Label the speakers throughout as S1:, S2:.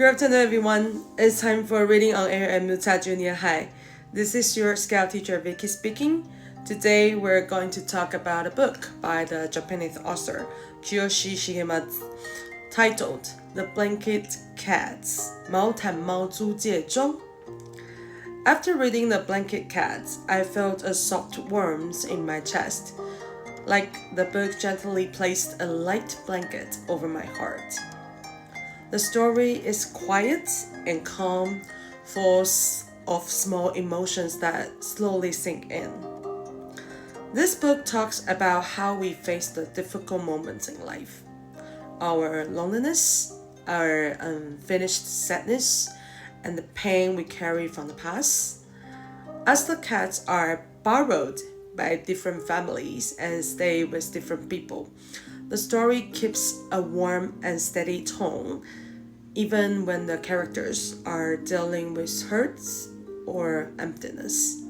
S1: Good afternoon, everyone. It's time for reading on air at Muta Junior High. This is your Scout teacher Vicky speaking. Today we're going to talk about a book by the Japanese author Kiyoshi Shigematsu titled The Blanket Cats, 毛毯猫租借中. After reading The Blanket Cats, I felt a soft warmth in my chest, like the book gently placed a light blanket over my heart. The story is quiet and calm, full of small emotions that slowly sink in. This book talks about how we face the difficult moments in life, our loneliness, our unfinished sadness, and the pain we carry from the past. As the cats are borrowed by different families and stay with different people, the story keeps a warm and steady tone, even when the characters are dealing with hurts or emptiness.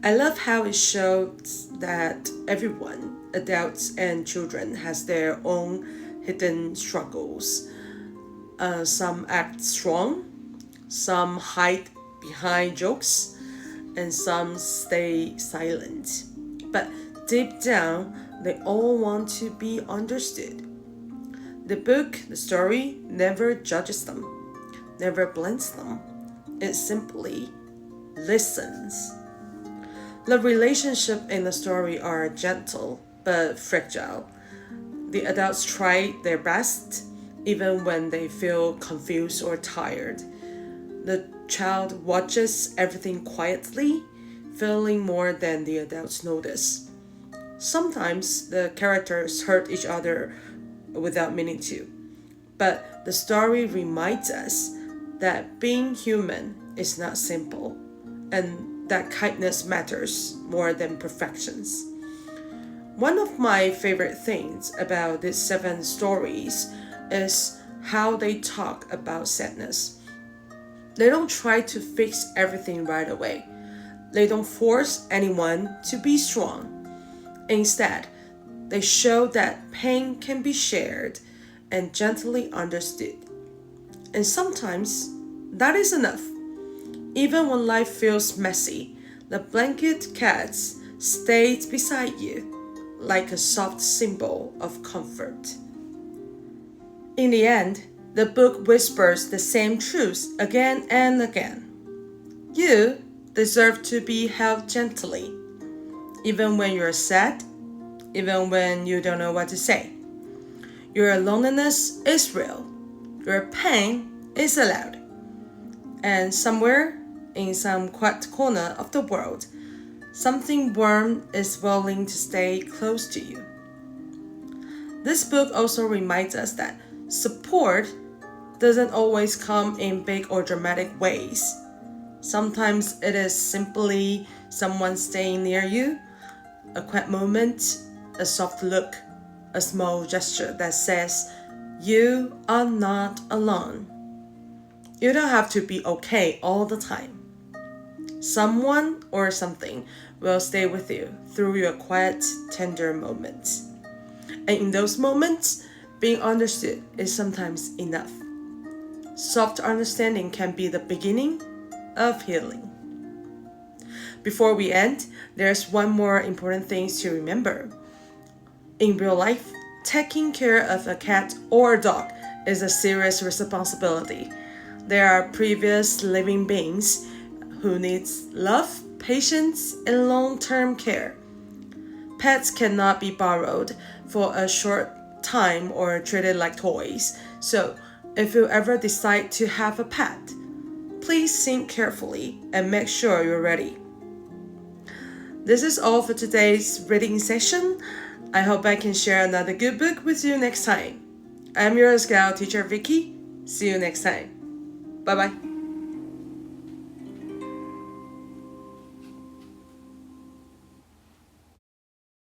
S1: I love how it shows that everyone, adults and children, has their own hidden struggles. Some act strong, some hide behind jokes, and some stay silent. But deep down, they all want to be understood. The book, the story, never judges them, never blames them. It simply listens. The relationships in the story are gentle but fragile. The adults try their best, even when they feel confused or tired. The child watches everything quietly, feeling more than the adults notice. Sometimes the characters hurt each other without meaning to, but the story reminds us that being human is not simple, and that kindness matters more than perfections. One of my favorite things about these 7 stories is how they talk about sadness. They don't try to fix everything right away. They don't force anyone to be strong. Instead, they show that pain can be shared and gently understood. And sometimes that is enough. Even when life feels messy, the blanket cats stays beside you like a soft symbol of comfort. In the end, the book whispers the same truths again and again. You deserve to be held gently, even when you're sad, even when you don't know what to say. Your loneliness is real. Your pain is allowed. And somewhere, in some quiet corner of the world, something warm is willing to stay close to you. This book also reminds us that support doesn't always come in big or dramatic ways. Sometimes it is simply someone staying near you, a quiet moment, a soft look, a small gesture that says, you are not alone. You don't have to be okay all the time. Someone or something will stay with you through your quiet, tender moments. And in those moments, being understood is sometimes enough. Soft understanding can be the beginning of healing. Before we end, there's one more important thing to remember. In real life, taking care of a cat or a dog is a serious responsibility. There are previous living beings who need love, patience, and long-term care. Pets cannot be borrowed for a short time or treated like toys. So, if you ever decide to have a pet, please think carefully and make sure you're ready. This is all for today's reading session. I hope I can share another good book with you next time. I'm your Scout teacher Vicky. See you next time. Bye-bye.